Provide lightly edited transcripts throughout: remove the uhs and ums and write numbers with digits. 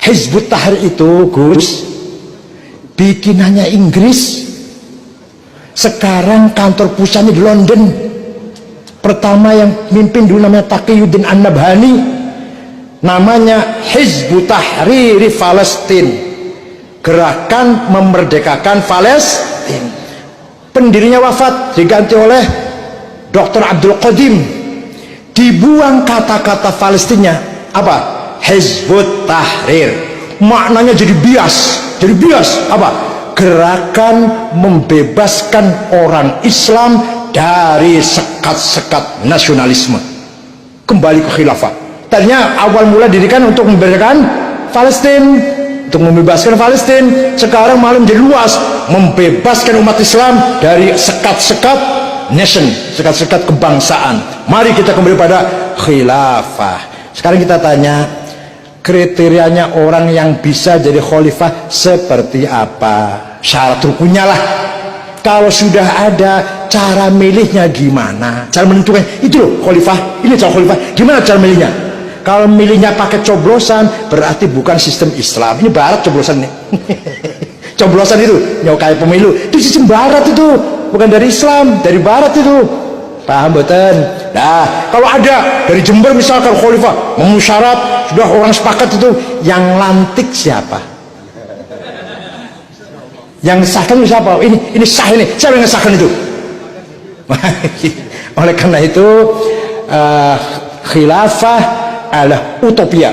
Hizbut Tahrir itu, Gus, bikinannya Inggris. Sekarang kantor pusatnya di London. Pertama yang mimpin dulu namanya Taqiyuddin An-Nabhani, namanya Hizbut Tahrir Palestin, gerakan memerdekakan Palestina. Pendirinya wafat, diganti oleh Dr. Abdul Qadim. Dibuang kata-kata Palestina, apa? Hizbut Tahrir. Maknanya jadi bias. Jadi bias apa? Gerakan membebaskan orang Islam dari sekat-sekat nasionalisme, kembali ke khilafah. Tadinya awal mula dirikan untuk membebaskan Palestina, untuk membebaskan Palestina. Sekarang malah menjadi luas, membebaskan umat Islam dari sekat-sekat nation, sekat-sekat kebangsaan. Mari kita kembali pada khilafah. Sekarang kita tanya, kriterianya orang yang bisa jadi khalifah seperti apa? Syarat rukunnya lah. Kalau sudah ada, cara milihnya gimana? Cara menentukan, itu loh khalifah, ini cara khalifah. Gimana cara milihnya? Kalau milihnya pakai coblosan, berarti bukan sistem Islam. Ini barat coblosan nih. Coblosan itu, kayak pemilu. Itu sistem barat itu, bukan dari Islam, dari barat itu. Paham betul? Nah, kalau ada dari Jember misalkan khalifah memenuhi syarat, sudah orang sepakat itu, yang lantik siapa? Yang sahkan itu siapa? Ini sah ini. Siapa yang sahkan itu? Oleh karena itu, khilafah adalah utopia.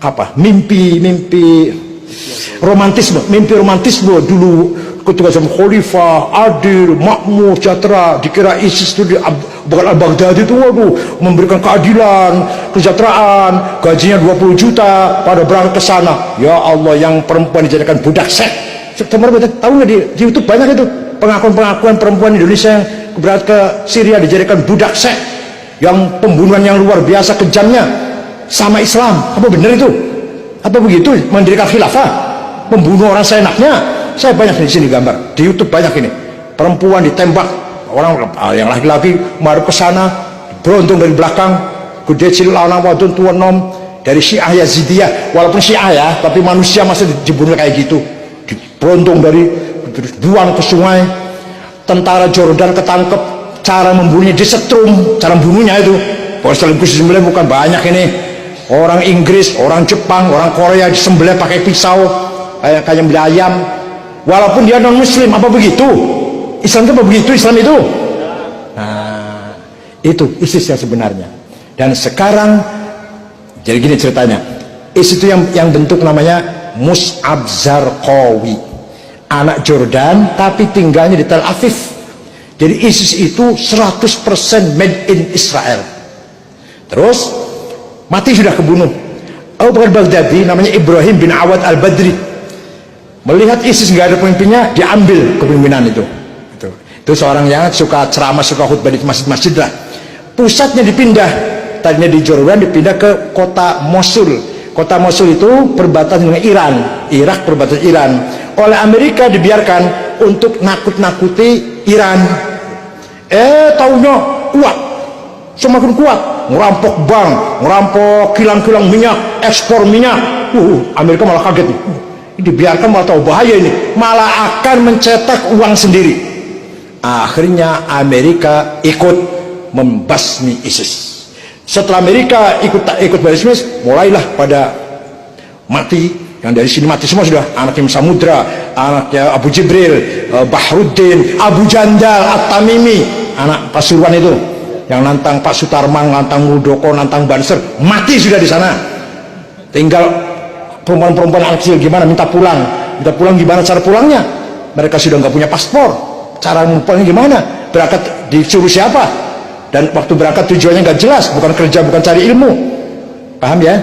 Apa? Mimpi romantisme, mimpi romantisme dulu ketika zaman khalifah adil, makmur, sejahtera. Dikira ISIS itu bukan al-Baghdadi itu, waduh, memberikan keadilan, kesejahteraan, gajinya 20 juta pada berangkat ke sana. Ya Allah, yang perempuan dijadikan budak seks. Tahu nggak di YouTube banyak itu pengakuan perempuan Indonesia yang berangkat ke Syria dijadikan budak seks, yang pembunuhan yang luar biasa kejamnya sama Islam. Apa benar itu? Apa begitu mendirikan khilafah? Membunuh orang seenaknya. Saya banyak di sini gambar di YouTube, banyak ini perempuan ditembak, orang yang laki-laki marah ke sana, beruntung dari belakang, gede cilik anak wadon tua nom dari Syiah Yazidiyah, walaupun Syiah ya, tapi manusia masih dibunuh kayak gitu, beruntung dari buang ke sungai. Tentara Jordan ketangkep, cara membunuhnya disetrum, cara membunuhnya itu. Sekaligus disembelih bukan banyak ini. Orang Inggris, orang Jepang, orang Korea disembelih pakai pisau kayak beli ayam. Walaupun dia non muslim, apa begitu? Islam itu apa begitu? Islam itu? Nah, itu ISIS yang sebenarnya. Dan sekarang jadi gini ceritanya. ISIS itu yang bentuk namanya Mus'ab Zarqawi, anak Jordan tapi tinggalnya di Tel Aviv. Jadi ISIS itu 100% made in Israel. Terus mati sudah kebunuh. Abu Bakar Baghdadi, namanya Ibrahim bin Awad al-Badri, melihat ISIS nggak ada pemimpinnya, diambil kepemimpinan itu. Itu seorang yang suka ceramah, suka khutbah di masjid-masjid lah. Pusatnya dipindah, tadinya di Jordan, dipindah ke kota Mosul. Kota Mosul itu perbatasan dengan Iran, Irak perbatasan Iran. Oleh Amerika dibiarkan untuk nakut-nakuti Iran. Taunya kuat, semakin kuat, ngerampok bank, ngerampok kilang-kilang minyak, ekspor minyak. Amerika malah kaget nih. Dibiarkan malah tahu bahaya ini, malah akan mencetak uang sendiri. Akhirnya Amerika ikut membasmi ISIS. Setelah Amerika ikut basmi ISIS, mulailah pada mati. Yang dari sini mati semua sudah. Anaknya Samudra, anaknya Abu Jibril, Bahruddin, Abu Jandal, At-Tamimi, anak Pasuruan itu, yang nantang Pak Sutarmang, nantang Muldoko, nantang Banser, mati sudah di sana. Tinggal perempuan-perempuan anak kecil gimana, minta pulang gimana cara pulangnya? Mereka sudah nggak punya paspor, cara pulangnya gimana? Berangkat disuruh siapa? Dan waktu berangkat tujuannya nggak jelas, bukan kerja, bukan cari ilmu. Paham ya?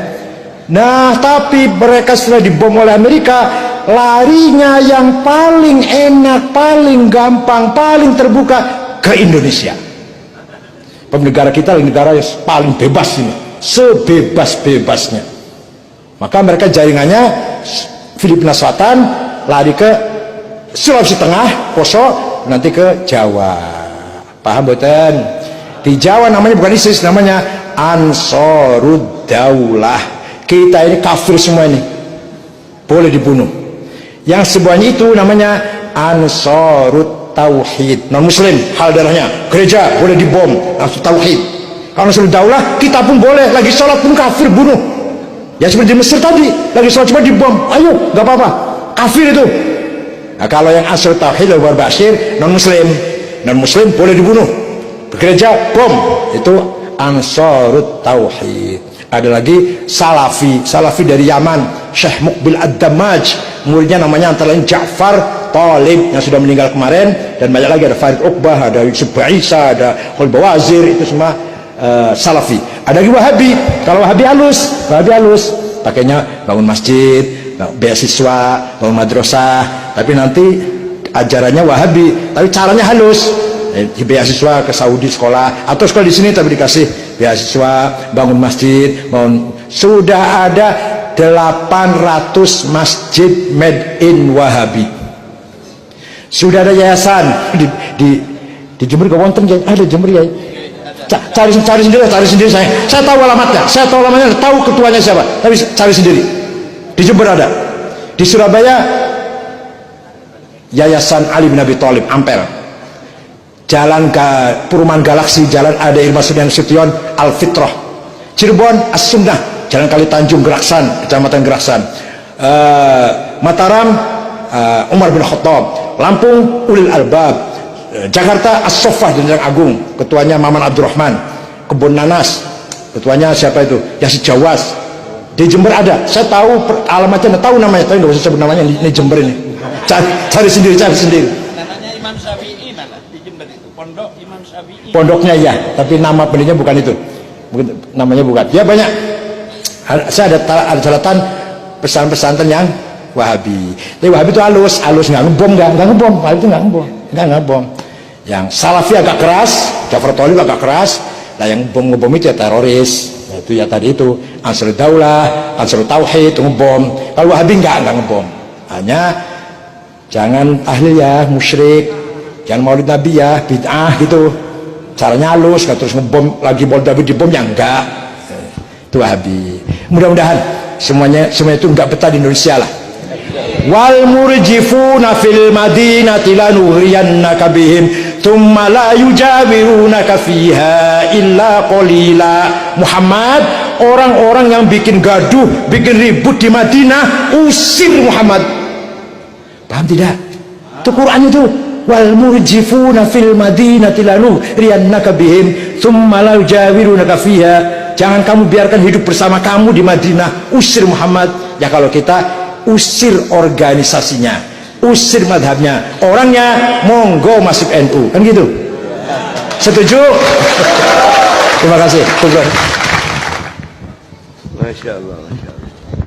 Nah, tapi mereka setelah dibom oleh Amerika, larinya yang paling enak, paling gampang, paling terbuka ke Indonesia. Negara kita negara yang paling bebas ini, sebebas-bebasnya. Maka mereka jaringannya Filipina Selatan, lari ke Sulawesi Tengah, Poso, nanti ke Jawa. Paham betul? Di Jawa namanya bukan ISIS, namanya Ansarud Daulah. Kita ini kafir semua ini, boleh dibunuh. Yang semuanya itu namanya Ansarut Tauhid, non muslim hal darahnya. Gereja boleh dibom, Ansarut Tauhid. Kalau Ansarut Daulah kita pun boleh, lagi sholat pun kafir bunuh. Ya seperti di Mesir tadi, lagi sholat cuma dibom, ayo nggak apa-apa, kafir itu. Nah, kalau yang Ansarut Tauhid Abu Bakar Bashir non muslim boleh dibunuh. Gereja bom, itu Ansarut Tauhid. Ada lagi Salafi dari Yaman, Syekh Muqbil Ad-Damaj, muridnya namanya antara lain Ja'far Talib yang sudah meninggal kemarin, dan banyak lagi, ada Farid Uqbah, ada Yusuf Ba'isa, ada Khul Bawazir, itu semua Salafi. Ada lagi Wahabi. Kalau Wahabi halus, pakainya bangun masjid, beasiswa, bangun madrasah, tapi nanti ajarannya Wahabi, tapi caranya halus. Beasiswa ke Saudi sekolah, atau sekolah di sini tapi dikasih beasiswa, bangun masjid, sudah ada 800 masjid made in Wahabi. Sudah ada yayasan di Jember, ke wonten ada Jember ya. Cari sendiri saya tahu alamatnya, tahu ketuanya siapa, tapi cari sendiri. Di Jember ada, di Surabaya Yayasan Ali bin Abi Thalib Ampel, Jalan ke Perumahan Galaksi, Jalan Ade Irma Sution Al-Fitrah. Cirebon As-Sunnah, Jalan Kali Tanjung Geraksan, Kecamatan Geraksan. Mataram Umar bin Khattab. Lampung Ulil Albab. Jakarta As-Soffah Jalan Agung, ketuanya Maman Abdurrahman. Kebun Nanas, ketuanya siapa itu? Yasid Jawas. Di Jember ada, saya tahu alamatnya, tahu namanya, tapi nggak usah sebut namanya. Ini Jember ini. Cari sendiri. Namanya Imam Syafi'i mana? Di Jember itu Pondok Imam Syafi'i. Pondoknya ya, tapi nama belinya bukan itu. Namanya bukan. Ya banyak. Saya ada catatan pesantren yang Wahabi. Tapi Wahabi itu halus nggak ngebom. Wahabi itu nggak ngebom. Yang Salafi agak keras, Ja'far Thalib agak keras. Nah yang ngebom itu ya teroris. Itu ya tadi itu Ansarut Daulah, Ansarut Tauhid itu ngebom. Kalau Wahabi nggak ngebom. Hanya jangan tahlil musyrik, jangan maulid Nabi bid'ah gitu. Caranya halus, nggak terus ngebom lagi, maulid Nabi dibom ya enggak. Itu Wahabi. Mudah-mudahan semuanya itu enggak betah di Indonesia lah. Wal murjifuna fil madinati lanughriyannaka bihim thumma la yujawirunaka fiha illa qalila. Muhammad, orang-orang yang bikin gaduh, bikin ribut di Madinah, usir Muhammad. Paham tidak? Itu Quran itu. Wal murjifuna fil madinati lanughriyannaka bihim thumma la yujawirunaka fiha. Jangan kamu biarkan hidup bersama kamu di Madinah, usir Muhammad. Ya kalau kita usir organisasinya, usir madhabnya, orangnya monggo masuk NU, kan gitu. Setuju? Terima kasih. Masya Allah.